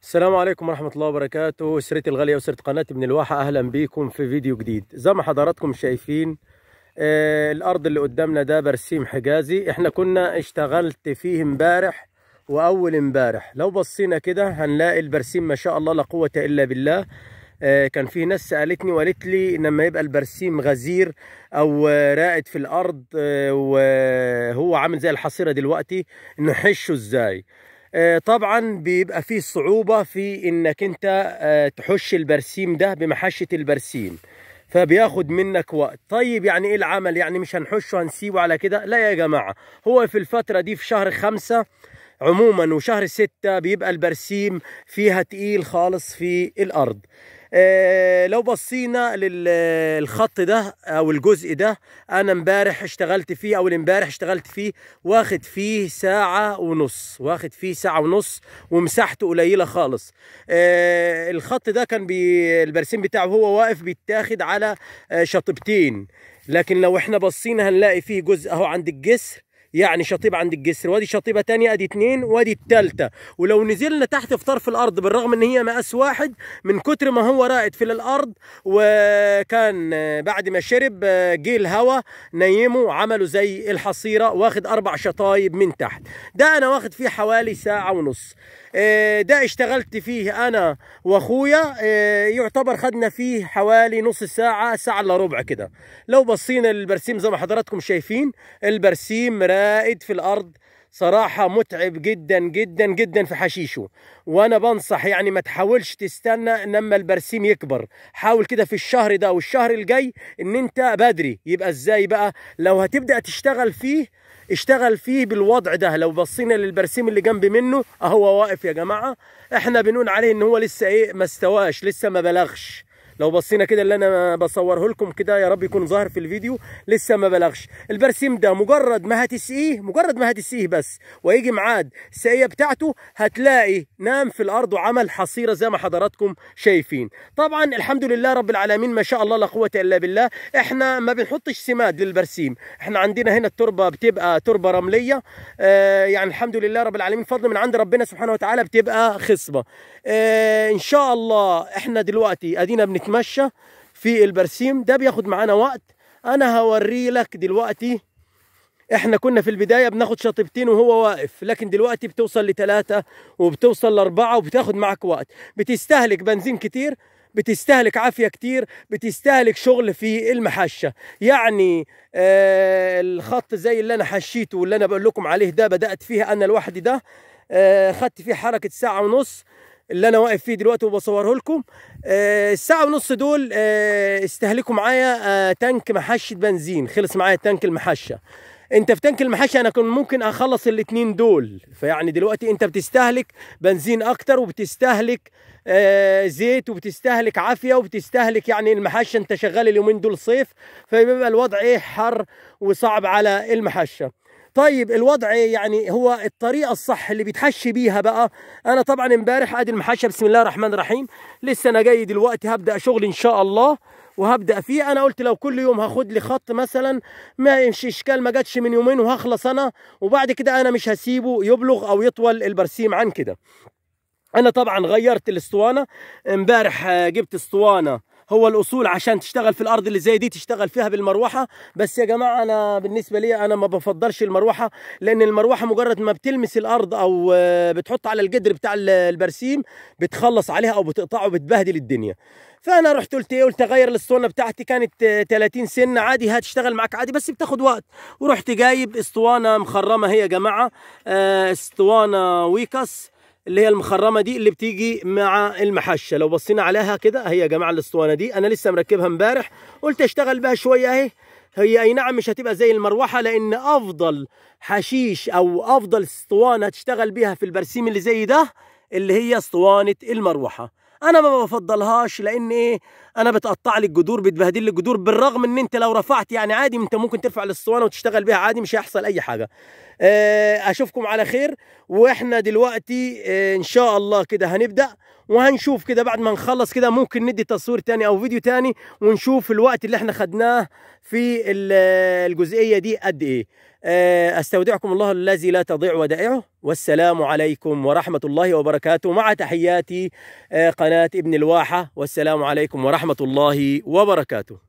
السلام عليكم ورحمة الله وبركاته. أسرتي الغالية وأسرة قناة ابن الواحة، أهلا بيكم في فيديو جديد. زي ما حضراتكم شايفين الأرض اللي قدامنا ده برسيم حجازي. احنا كنا اشتغلت فيه امبارح وأول امبارح. لو بصينا كده هنلاقي البرسيم ما شاء الله لا قوة إلا بالله. كان في ناس سألتني وقالت لي لما يبقى البرسيم غزير أو رائد في الأرض وهو عامل زي الحصيرة دلوقتي نحشه إزاي؟ طبعا بيبقى فيه صعوبة في انك انت تحش البرسيم ده بمحشة البرسيم، فبياخد منك وقت. طيب يعني ايه العمل؟ يعني مش هنحشه هنسيبه على كده؟ لا يا جماعة، هو في الفترة دي في شهر 5 عموما وشهر 6 بيبقى البرسيم فيها تقيل خالص في الارض. لو بصينا للخط ده او الجزء ده، انا امبارح اشتغلت فيه، اول امبارح اشتغلت فيه، واخد فيه ساعة ونص، ومساحته قليلة خالص. الخط ده كان البرسيم بتاعه هو واقف بيتاخد على شطبتين، لكن لو احنا بصينا هنلاقي فيه جزء اهو عند الجسر، يعني شطيبة عند الجسر، وادي شطيبة تانية، ادي 2 وادي التالتة. ولو نزلنا تحت في طرف الارض، بالرغم ان هي مقاس واحد، من كتر ما هو رائد في الارض وكان بعد ما شرب جه الهوا نيمه عملوا زي الحصيرة، واخد 4 شطايب من تحت. ده انا واخد فيه حوالي ساعة ونص. ده اشتغلت فيه انا واخويا، يعتبر خدنا فيه حوالي نص ساعة، ساعة الا ربع كده. لو بصينا للبرسيم زي ما حضراتكم شايفين، البرسيم رائد في الارض صراحة، متعب جدا جدا جدا في حشيشه. وانا بنصح يعني ما تحاولش تستنى لما البرسيم يكبر، حاول كده في الشهر ده والشهر الجاي ان انت بدري. يبقى ازاي بقى؟ لو هتبدأ تشتغل فيه اشتغل فيه بالوضع ده. لو بصينا للبرسيم اللي جنب منه اهو واقف يا جماعة، احنا بنقول عليه ان هو لسه ايه، ما استواش، لسه ما بلغش. لو بصينا كده اللي انا بصوره لكم كده، يا رب يكون ظاهر في الفيديو، لسه ما بلغش. البرسيم ده مجرد ما هتسقيه بس ويجي ميعاد السقيه بتاعته، هتلاقي نام في الارض وعمل حصيره زي ما حضراتكم شايفين. طبعا الحمد لله رب العالمين، ما شاء الله لا قوه الا بالله. احنا ما بنحطش سماد للبرسيم، احنا عندنا هنا التربه بتبقى تربه رمليه، يعني الحمد لله رب العالمين، فضل من عند ربنا سبحانه وتعالى، بتبقى خصبه. ان شاء الله احنا دلوقتي ادينا بنتمشى في البرسيم ده، بياخد معانا وقت. انا هوري لك دلوقتي. احنا كنا في البداية بناخد شطيبتين وهو واقف، لكن دلوقتي بتوصل ل3 وبتوصل ل4 وبتاخد معك وقت، بتستهلك بنزين كتير، بتستهلك عافية كتير، بتستهلك شغل في المحشة. يعني الخط زي اللي انا حشيته واللي انا بقول لكم عليه ده، بدأت فيها انا لوحدي ده. خدت فيه حركة ساعة ونص اللي انا واقف فيه دلوقتي وبصوره لكم. الساعة ونص دول استهلكوا معايا تانك محشة بنزين، خلص معايا تانك المحشة. انت في تانك المحشة انا كنت ممكن اخلص الاتنين دول، فيعني دلوقتي انت بتستهلك بنزين اكتر، وبتستهلك زيت، وبتستهلك عافية، وبتستهلك يعني المحشة. انت شغال اليومين دول صيف، فبيبقى الوضع ايه، حر وصعب على المحشة. طيب الوضع يعني هو الطريقه الصح اللي بيتحشي بيها بقى. انا طبعا امبارح ادي المحشى، بسم الله الرحمن الرحيم، لسه انا جاي دلوقتي هبدا شغل ان شاء الله، وهبدا فيه. انا قلت لو كل يوم هاخد لي خط مثلا، ما يمشي اشكال، ما جاتش من يومين وهخلص انا، وبعد كده انا مش هسيبه يبلغ او يطول البرسيم عن كده. انا طبعا غيرت الاسطوانه امبارح، جبت اسطوانه هو الاصول عشان تشتغل في الارض اللي زي دي، تشتغل فيها بالمروحه. بس يا جماعه انا بالنسبه لي انا ما بفضلش المروحه، لان المروحه مجرد ما بتلمس الارض او بتحط على الجدر بتاع البرسيم بتخلص عليها او بتقطعه، بتبهدل الدنيا. فانا رحت قلت ايه، قلت اغير الاسطوانه بتاعتي، كانت 30 سن عادي، هتشتغل معاك عادي بس بتاخد وقت. ورحت جايب اسطوانه مخرمه هي يا جماعه، اسطوانه ويكاس اللي هي المخرمه دي اللي بتيجي مع المحشه. لو بصينا عليها كده هي يا جماعه الاسطوانه دي انا لسه مركبها امبارح، قلت اشتغل بها شويه اهي. هي اي نعم مش هتبقى زي المروحه، لان افضل حشيش او افضل اسطوانه تشتغل بيها في البرسيم اللي زي ده اللي هي اسطوانه المروحه. انا ما بفضلهاش، لان ايه، انا بتقطع لي الجذور، بتبهدل لي الجذور، بالرغم ان انت لو رفعت يعني عادي، انت ممكن ترفع الاسطوانه وتشتغل بيها عادي، مش هيحصل اي حاجه. اشوفكم على خير. واحنا دلوقتي ان شاء الله كده هنبدا، وهنشوف كده بعد ما نخلص كده ممكن ندي تصوير تاني او فيديو تاني، ونشوف الوقت اللي احنا خدناه في الجزئية دي قد إيه. أستودعكم الله الذي لا تضيع ودائعه، والسلام عليكم ورحمة الله وبركاته، مع تحياتي قناة ابن الواحة، والسلام عليكم ورحمة الله وبركاته.